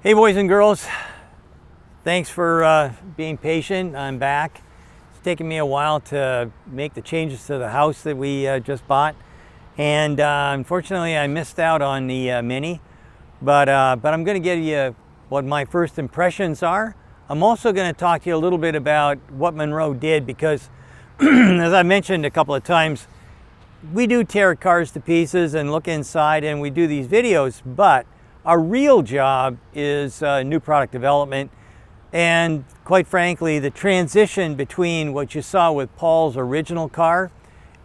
Hey boys and girls, thanks for being patient. I'm back. It's taken me a while to make the changes to the house that we just bought, and unfortunately I missed out on the Mini, but I'm going to give you what my first impressions are. I'm also going to talk to you a little bit about what Munro did, because as I mentioned a couple of times, we do tear cars to pieces and look inside and we do these videos, but our real job is new product development. And quite frankly, the transition between what you saw with Paul's original car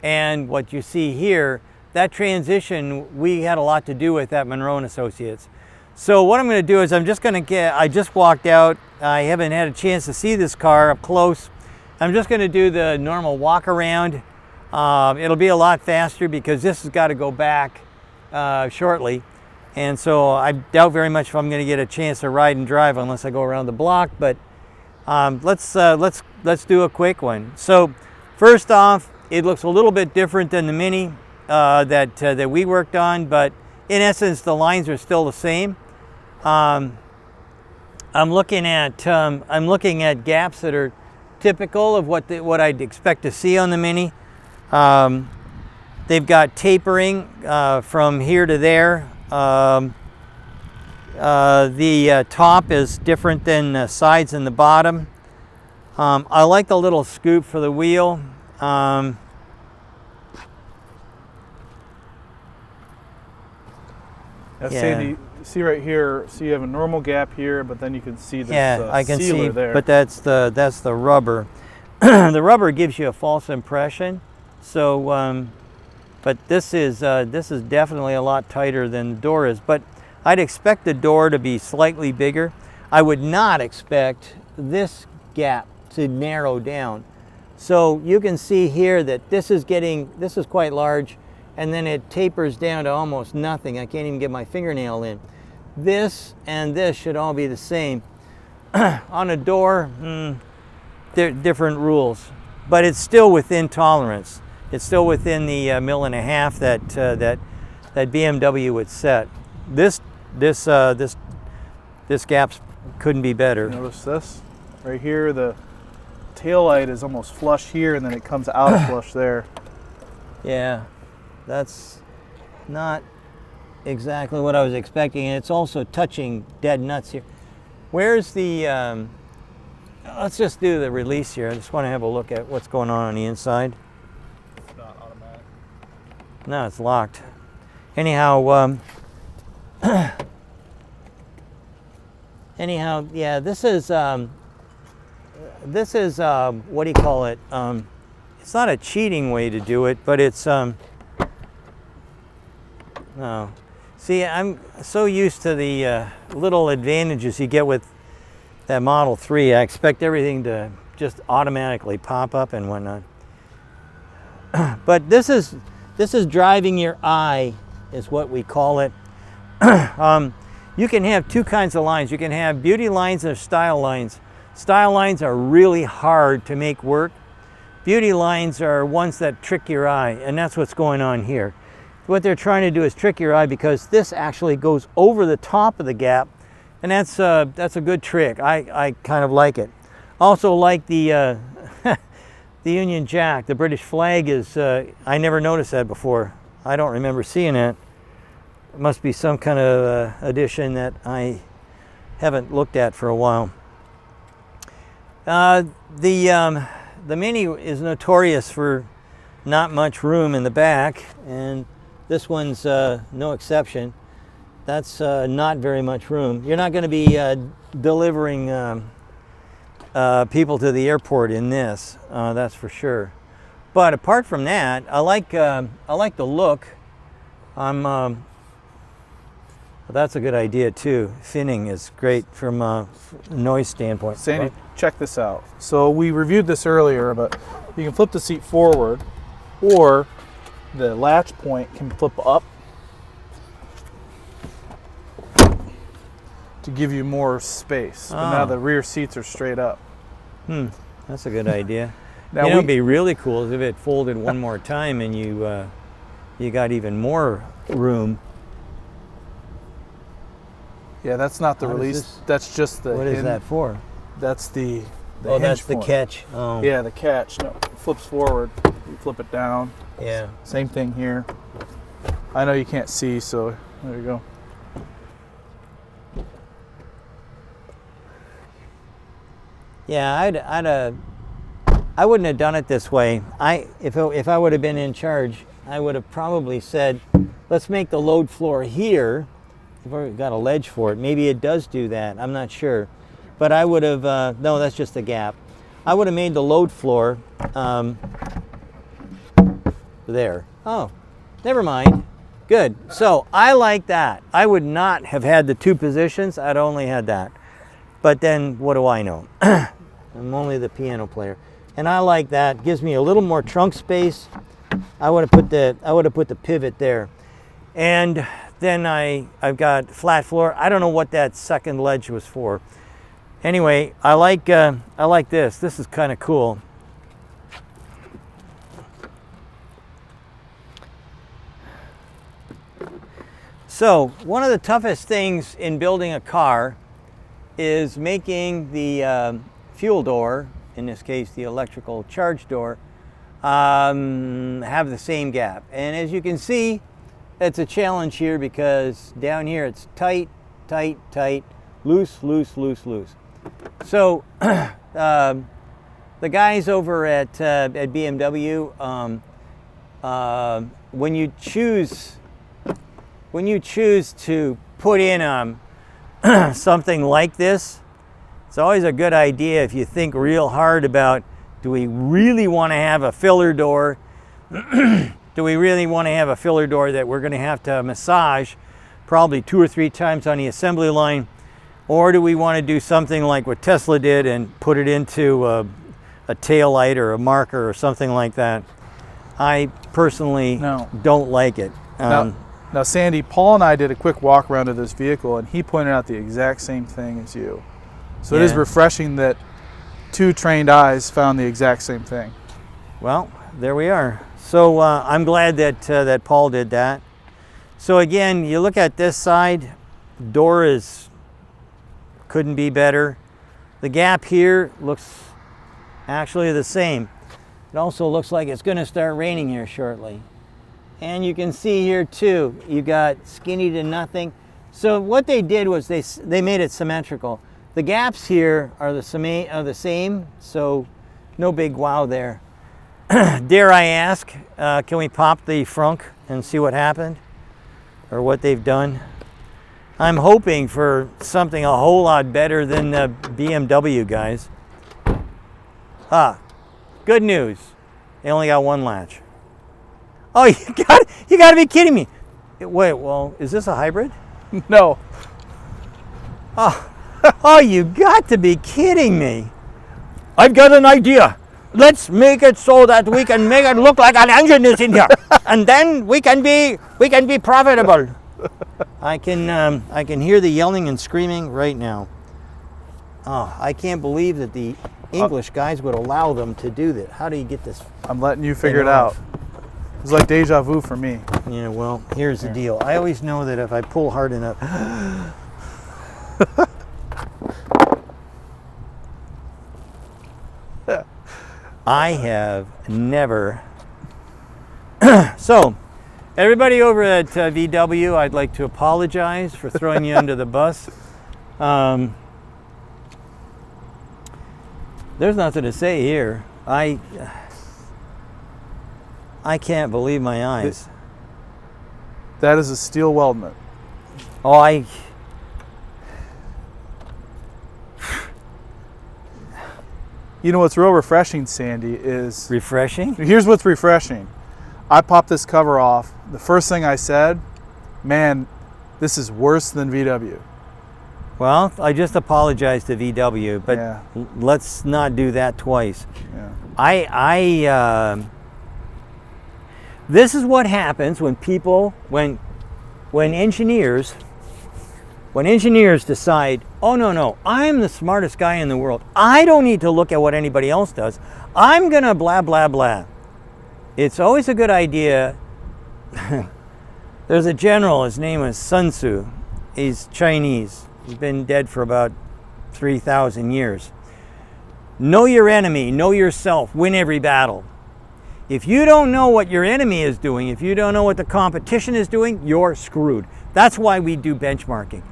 and what you see here, that transition we had a lot to do with at Munro & Associates. So what I'm going to do is I just walked out. I haven't had a chance to see this car up close. I'm just going to do the normal walk around. It'll be a lot faster because this has got to go back shortly. And so I doubt very much if I'm going to get a chance to ride and drive unless I go around the block. But let's do a quick one. So first off, it looks a little bit different than the Mini that we worked on, but in essence the lines are still the same. I'm looking at gaps that are typical of what I'd expect to see on the Mini. They've got tapering from here to there. The top is different than the sides and the bottom. I like the little scoop for the wheel. See right here, so you have a normal gap here, but then you can see this I can see there. But that's the rubber. The rubber gives you a false impression. So but this is definitely a lot tighter than the door is. But I'd expect the door to be slightly bigger. I would not expect this gap to narrow down. So you can see here that this is quite large, and then it tapers down to almost nothing. I can't even get my fingernail in. This and this should all be the same. On a door, different rules, but it's still within tolerance. It's still within the 1.5 mil that BMW would set. This gap couldn't be better. Notice this right here. The tail light is almost flush here, and then it comes out flush there. Yeah, that's not exactly what I was expecting, and it's also touching dead nuts here. Where's the? Let's just do the release here. I just want to have a look at what's going on the inside. No, it's locked. Anyhow, yeah, this is what do you call it? It's not a cheating way to do it, but it's no. See, I'm so used to the little advantages you get with that Model 3. I expect everything to just automatically pop up and whatnot. But this is driving your eye, is what we call it. You can have two kinds of lines. You can have beauty lines and style lines. Style lines are really hard to make work. Beauty lines are ones that trick your eye, and that's what's going on here. What they're trying to do is trick your eye, because this actually goes over the top of the gap, and that's a good trick. I kind of like it. Also like the the Union Jack, the British flag is, I never noticed that before. I don't remember seeing it. It must be some kind of addition that I haven't looked at for a while. The Mini is notorious for not much room in the back, and this one's no exception. That's not very much room. You're not going to be delivering people to the airport in this, that's for sure. But apart from that, I like the look. That's a good idea too. Finning is great from a noise standpoint. Sandy, check this out. So we reviewed this earlier, but you can flip the seat forward, or the latch point can flip up to give you more space. But now the rear seats are straight up. That's a good idea. Now it would be really cool if it folded one more time and you got even more room. Yeah, that's not the How does release. this- That's just the. What is that for? That's the. Oh, that's hinge the point. catch. Oh, Yeah, the catch. No, it flips forward. You flip it down. yeah. Same thing here. I know you can't see, so there you go. Yeah, I wouldn't have done it this way. If I would have been in charge, I would have probably said, let's make the load floor here. We've already got a ledge for it. Maybe it does do that. I'm not sure. But I would have, no, that's just a gap. I would have made the load floor there. Oh, never mind. Good. So I like that. I would not have had the two positions. I'd only had that. But then what do I know? I'm only the piano player. And I like that. Gives me a little more trunk space. I would have put the pivot there. And then I've got flat floor. I don't know what that second ledge was for. Anyway, I like this. This is kind of cool. So one of the toughest things in building a car is making the fuel door, in this case the electrical charge door, have the same gap. And as you can see, it's a challenge here because down here it's tight, tight, tight, loose, loose, loose, loose. So the guys over at BMW, when you choose to put in something like this, it's always a good idea if you think real hard about, do we really want to have a filler door? Do we really want to have a filler door that we're going to have to massage probably 2 or 3 times on the assembly line? Or do we want to do something like what Tesla did and put it into a tail light or a marker or something like that? I personally don't like it. Now, Sandy, Paul and I did a quick walk around of this vehicle, and he pointed out the exact same thing as you. So it is refreshing that 2 trained eyes found the exact same thing. Well, there we are. So I'm glad that Paul did that. So again, you look at this side, door couldn't be better. The gap here looks actually the same. It also looks like it's going to start raining here shortly. And you can see here too, you got skinny to nothing. So what they did was they made it symmetrical. The gaps here are the same, so no big wow there. Dare I ask, can we pop the frunk and see what happened? Or what they've done? I'm hoping for something a whole lot better than the BMW guys. Good news. They only got 1 latch. Oh, you got to be kidding me. Wait, well, is this a hybrid? No. Oh, you got to be kidding me. I've got an idea. Let's make it so that we can make it look like an engine is in here. And then we can be profitable. I can hear the yelling and screaming right now. Oh, I can't believe that the English guys would allow them to do that. How do you get this? I'm letting you figure it out. It's like deja vu for me. Yeah, well, here's the deal. I always know that if I pull hard enough... I have never... So, everybody over at VW, I'd like to apologize for throwing you under the bus. There's nothing to say here. I can't believe my eyes. That is a steel weldment. Oh, You know what's real refreshing, Sandy, is... Refreshing? Here's what's refreshing. I popped this cover off. The first thing I said, man, this is worse than VW. Well, I just apologized to VW, but let's not do that twice. Yeah. This is what happens when people, when engineers decide, oh no, I'm the smartest guy in the world. I don't need to look at what anybody else does. I'm gonna blah, blah, blah. It's always a good idea. There's a general, his name is Sun Tzu. He's Chinese. He's been dead for about 3,000 years. Know your enemy, know yourself, win every battle. If you don't know what your enemy is doing, if you don't know what the competition is doing, you're screwed. That's why we do benchmarking.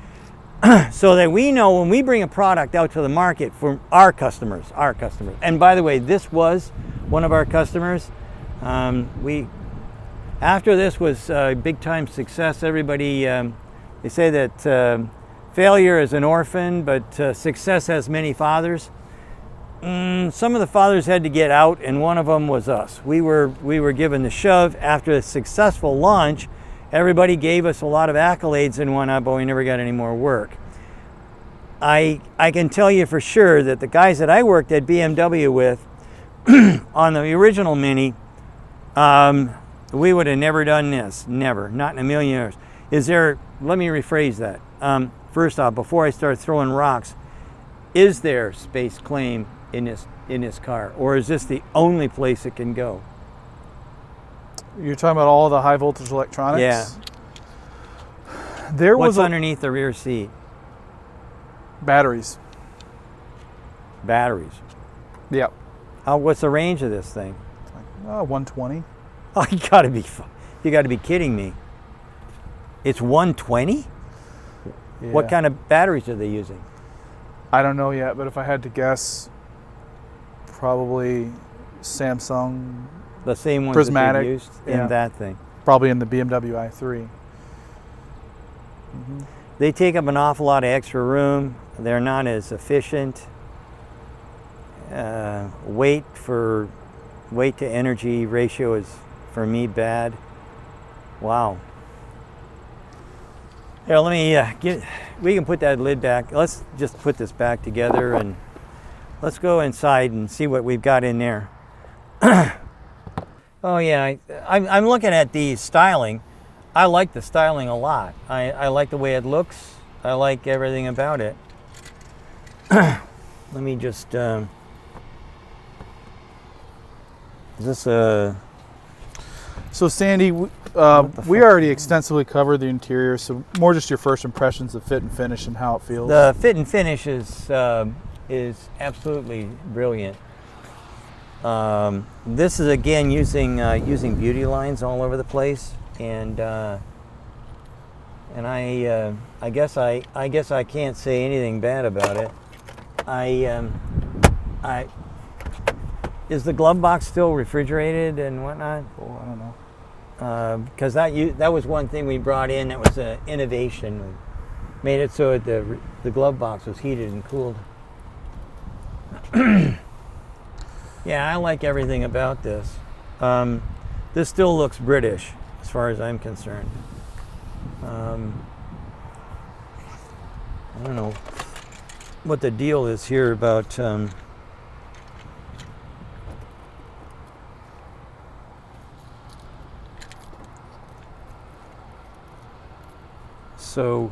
So that we know when we bring a product out to the market for our customers. And by the way, this was one of our customers. After this was a big time success, everybody, they say that failure is an orphan, but success has many fathers. Some of the fathers had to get out, and one of them was us. We were given the shove. After a successful launch, everybody gave us a lot of accolades and whatnot, but we never got any more work. I can tell you for sure that the guys that I worked at BMW with on the original Mini, we would have never done this. Never. Not in a million years. Let me rephrase that. First off, before I start throwing rocks, is there space claim in this car, or is this the only place it can go? You're talking about all the high voltage electronics? Yeah. What's underneath the rear seat? Batteries. Batteries. Yep. What's the range of this thing? 120. Oh, you got to be kidding me. It's 120? Yeah. What kind of batteries are they using? I don't know yet, but if I had to guess, probably Samsung. The same ones Prismatic, that they used in that thing. Probably in the BMW i3. Mm-hmm. They take up an awful lot of extra room. They're not as efficient. Weight to energy ratio is, for me, bad. Wow. Here, let me we can put that lid back. Let's just put this back together and let's go inside and see what we've got in there. Oh yeah, I'm looking at the styling. I like the styling a lot. I like the way it looks. I like everything about it. Let me just, is this a... So Sandy, we already extensively covered the interior, so more just your first impressions of fit and finish and how it feels. The fit and finish is absolutely brilliant. This is again using beauty lines all over the place, and I guess I can't say anything bad about it. Is the glove box still refrigerated and whatnot? Oh, I don't know. Because that was one thing we brought in that was an innovation. We made it so the glove box was heated and cooled. Yeah, I like everything about this. This still looks British as far as I'm concerned. I don't know what the deal is here about so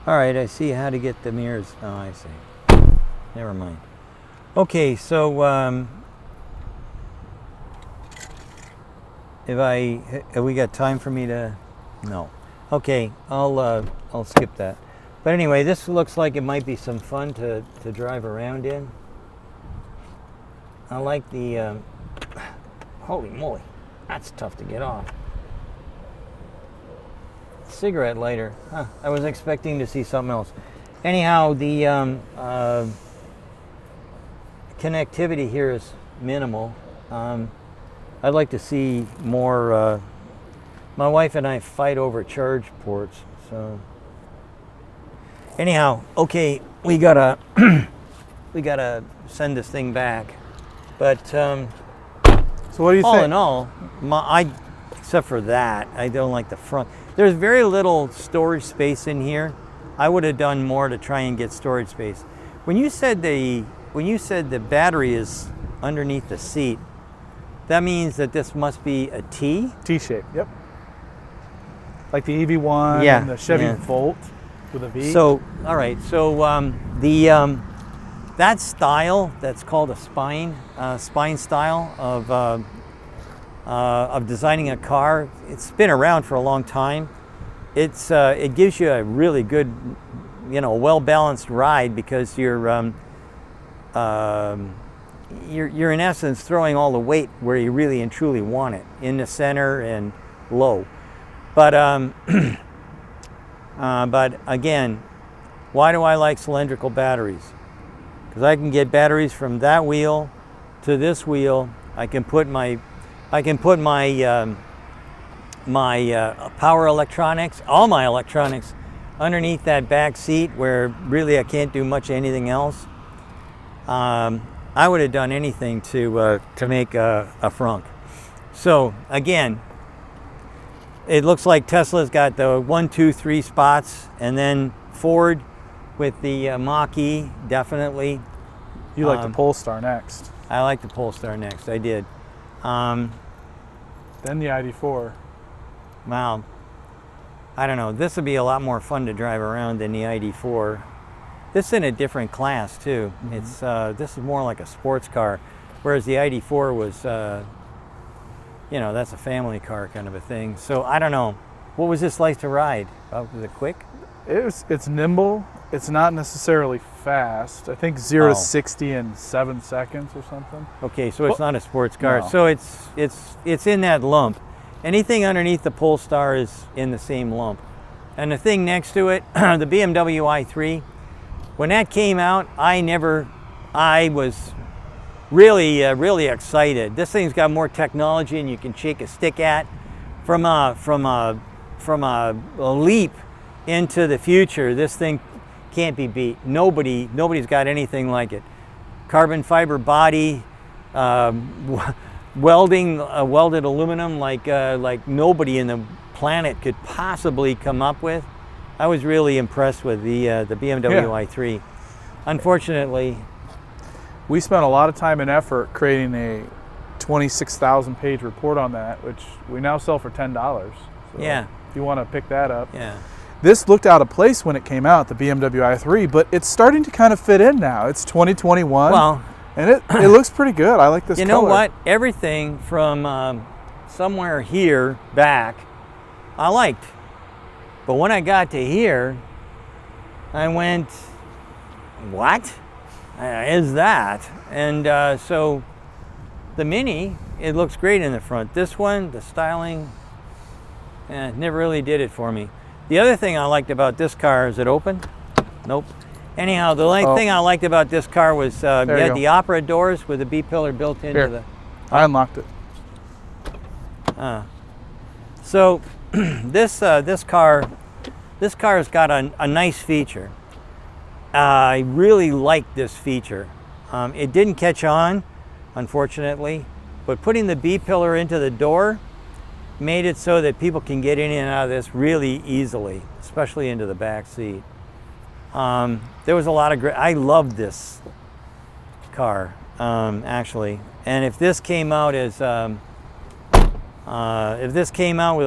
all right, I see how to get the mirrors. Oh, I see. Never mind. Okay, so have we got time for me to? No. Okay, I'll skip that. But anyway, this looks like it might be some fun to drive around in. I like the holy moly, that's tough to get off. Cigarette lighter. Huh, I was expecting to see something else. Anyhow, the connectivity here is minimal. I'd like to see more. My wife and I fight over charge ports. So anyhow, okay, we gotta send this thing back. But so what do you think? All in all, except for that, I don't like the front. There's very little storage space in here. I would have done more to try and get storage space. When you said the battery is underneath the seat, that means that this must be a T? T-shape, yep. Like the EV1 and the Chevy Volt with a V. So, all right, so that style, that's called a spine style of designing a car, it's been around for a long time. it gives you a really good, well-balanced ride, because you're in essence throwing all the weight where you really and truly want it, in the center and low. But but again, why do I like cylindrical batteries? Because I can get batteries from that wheel to this wheel. I can put my power electronics, all my electronics, underneath that back seat, where really I can't do much anything else. I would have done anything to make a frunk. So again, it looks like Tesla's got the 1, 2, 3 spots, and then Ford with the Mach-E, definitely. You like the Polestar next. I like the Polestar next, I did. Then the ID4. Wow. I don't know, this would be a lot more fun to drive around than the ID4. This is in a different class too. Mm-hmm. This is more like a sports car, whereas the ID4 was, that's a family car kind of a thing. So I don't know. What was this like to ride? Was it quick? It's nimble. It's not necessarily fast. I think 0 to 60 in 7 seconds or something. Okay, so it's not a sports car. No. So it's in that lump. Anything underneath the Polestar is in the same lump. And the thing next to it, the BMW i3, when that came out, I was really excited. This thing's got more technology than you can shake a stick at. From a leap into the future, this thing can't be beat. Nobody's got anything like it. Carbon fiber body, welded aluminum like nobody in the planet could possibly come up with. I was really impressed with the BMW i3. Unfortunately, we spent a lot of time and effort creating a 26,000 page report on that, which we now sell for $10. So yeah. If you want to pick that up. Yeah. This looked out of place when it came out, the BMW i3, but it's starting to kind of fit in now. It's 2021. Well, and it looks pretty good. I like this color. You know what? Everything from somewhere here back, I liked. But when I got to here, I went, what is that? And so the Mini, it looks great in the front. This one, the styling, never really did it for me. The other thing I liked about this car, is it open? Nope. Anyhow, the only thing I liked about this car was you had the Opera doors with a B-pillar built into the... I unlocked it. So this car's got a nice feature. I really like this feature. It didn't catch on, unfortunately, but putting the B-pillar into the door made it so that people can get in and out of this really easily, especially into the back seat. There was a lot of I loved this car, actually. And if this came out with a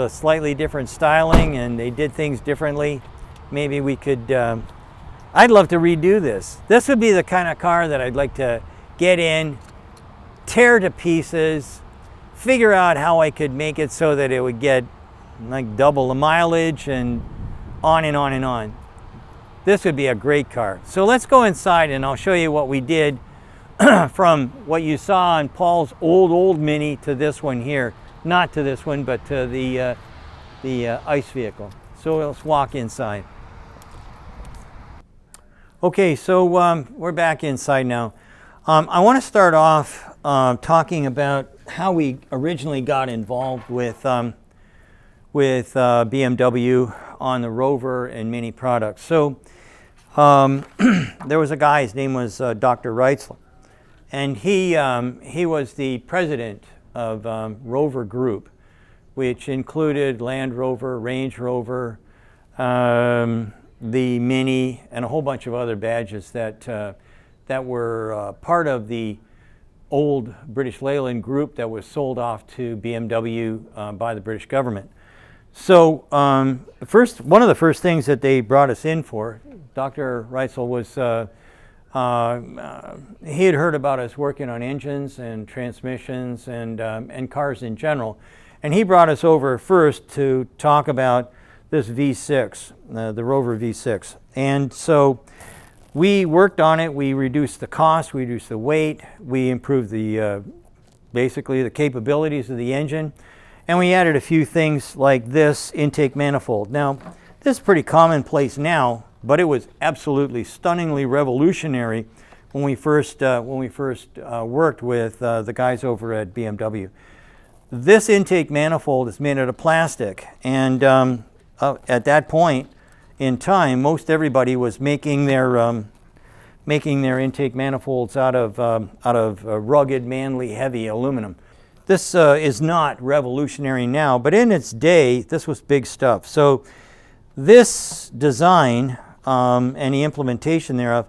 slightly different styling and they did things differently, maybe we could, I'd love to redo this. This would be the kind of car that I'd like to get in, tear to pieces, figure out how I could make it so that it would get like double the mileage, and on and on and on. This would be a great car. So let's go inside and I'll show you what we did from what you saw on Paul's old Mini to this one here. Not to this one, but to the ICE vehicle. So let's walk inside. Okay, so we're back inside now. I want to start off talking about how we originally got involved with BMW on the Rover and Mini products. So there was a guy, his name was Dr. Reitzel, and he was the president of Rover Group, which included Land Rover, Range Rover, the Mini, and a whole bunch of other badges that were part of the old British Leyland group that was sold off to BMW by the British government. So one of the first things that they brought us in for, Dr. Reitzel was, he had heard about us working on engines and transmissions and cars in general. And he brought us over first to talk about this V6, the Rover V6. And so we worked on it. We reduced the cost, we reduced the weight, we improved the basically the capabilities of the engine, and we added a few things like this intake manifold. Now, this is pretty commonplace now, but it was absolutely stunningly revolutionary when we first worked with the guys over at BMW. This intake manifold is made out of plastic, and at that point in time, most everybody was making their intake manifolds out of rugged, manly, heavy aluminum. This is not revolutionary now, but in its day, this was big stuff. So this design and the implementation thereof,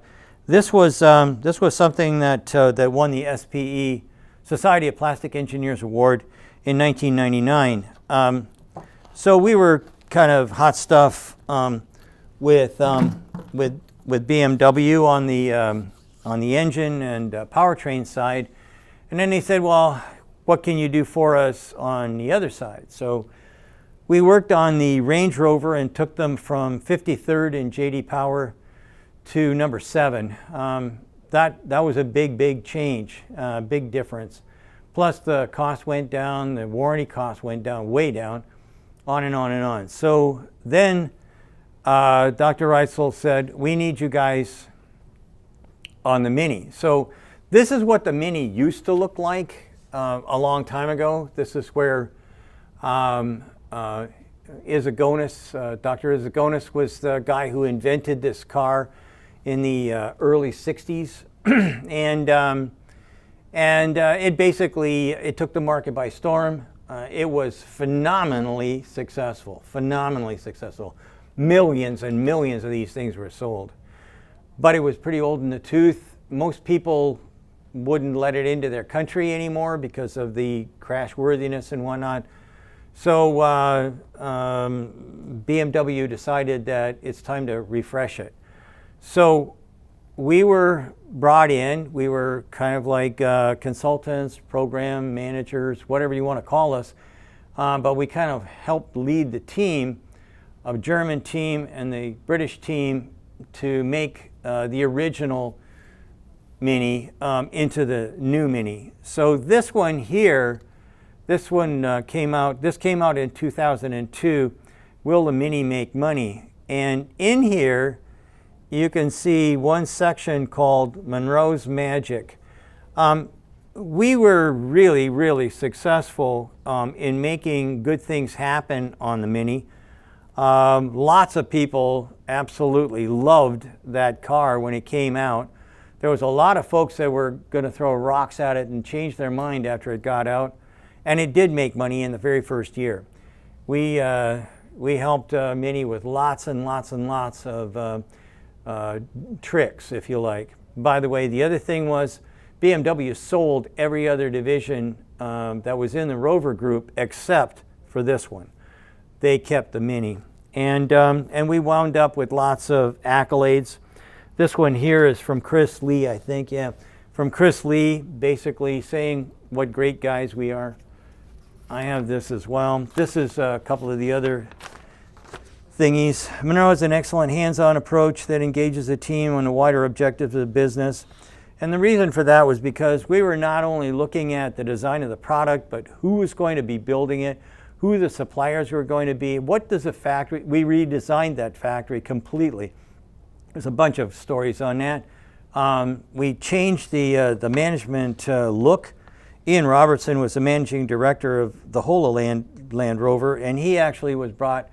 this was something that won the SPE, Society of Plastic Engineers Award, in 1999. So we were kind of hot stuff with BMW on the engine and powertrain side, and then they said, well, what can you do for us on the other side? So we worked on the Range Rover and took them from 53rd in JD Power to number 7. That was a big change, big difference. Plus the cost went down, the warranty cost went down, way down, on and on and on. So then Dr. Reitzel said, we need you guys on the Mini. So this is what the Mini used to look like a long time ago. This is where Dr. Izagonis was the guy who invented this car in the early 60s. And it basically, it took the market by storm. It was phenomenally successful. Millions and millions of these things were sold. But it was pretty old in the tooth. Most people wouldn't let it into their country anymore because of the crash worthiness and whatnot. So BMW decided that it's time to refresh it. So we were brought in. We were kind of like consultants, program managers, whatever you want to call us. But we kind of helped lead the team, a German team and the British team, to make the original Mini into the new Mini. So this one here, this came out in 2002, Will the Mini Make Money? And in here, you can see one section called Munro's Magic. We were really successful in making good things happen on the Mini. Lots of people absolutely loved that car when it came out. There was a lot of folks that were going to throw rocks at it and change their mind after it got out. And it did make money in the very first year. We helped Mini with lots and lots of tricks, if you like. By the way, the other thing was BMW sold every other division that was in the Rover group except for this one. They kept the Mini. And we wound up with lots of accolades. This one here is from Chris Lee, I think, yeah. From Chris Lee, basically saying what great guys we are. I have this as well. This is a couple of the other thingies. Munro has an excellent hands-on approach that engages the team on the wider objectives of the business. And the reason for that was because we were not only looking at the design of the product, but who was going to be building it, who the suppliers were going to be, what does the factory, we redesigned that factory completely. There's a bunch of stories on that. We changed the management look. Ian Robertson was the managing director of the whole of Land Rover, and he actually was brought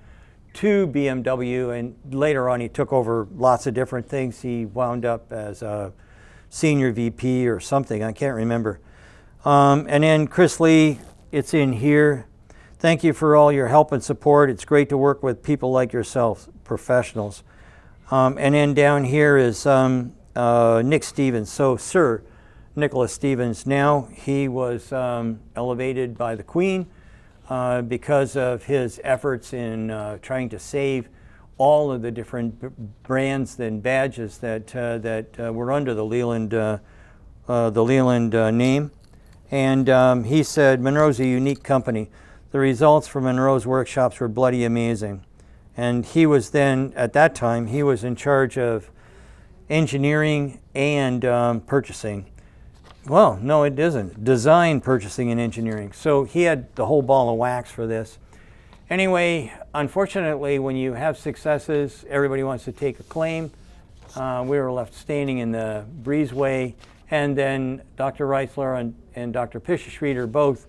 to BMW, and later on he took over lots of different things. He wound up as a senior VP or something, I can't remember. And then Chris Lee, it's in here. Thank you for all your help and support. It's great to work with people like yourselves, professionals. And then down here is Nick Stevens. So Sir Nicholas Stevens, now he was elevated by the Queen because of his efforts in trying to save all of the different brands and badges that were under the Leland name. And he said, Munro's a unique company. The results from Munro's workshops were bloody amazing. And he was then, at that time, he was in charge of engineering and purchasing. Well, no, it isn't. Design, purchasing, and engineering. So he had the whole ball of wax for this. Anyway, unfortunately, when you have successes, everybody wants to take a claim. We were left standing in the breezeway, and then Dr. Reisler and Dr. Pischerschreider both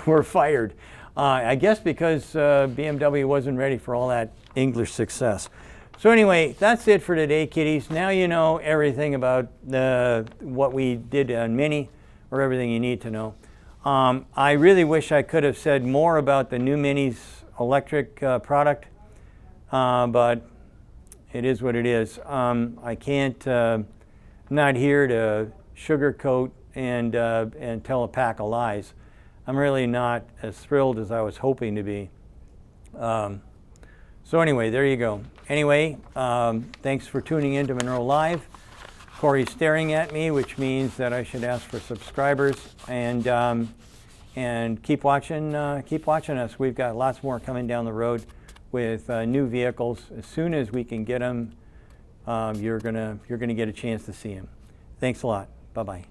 were fired. I guess because BMW wasn't ready for all that English success. So anyway, that's it for today, kiddies. Now you know everything about what we did on Mini, or everything you need to know. I really wish I could have said more about the new Mini's electric product, but it is what it is. I can't, I'm not here to sugarcoat and tell a pack of lies. I'm really not as thrilled as I was hoping to be. So anyway, there you go. Anyway, thanks for tuning in to Munro Live. Corey's staring at me, which means that I should ask for subscribers, and keep watching us. We've got lots more coming down the road with new vehicles. As soon as we can get them, you're gonna get a chance to see them. Thanks a lot. Bye-bye.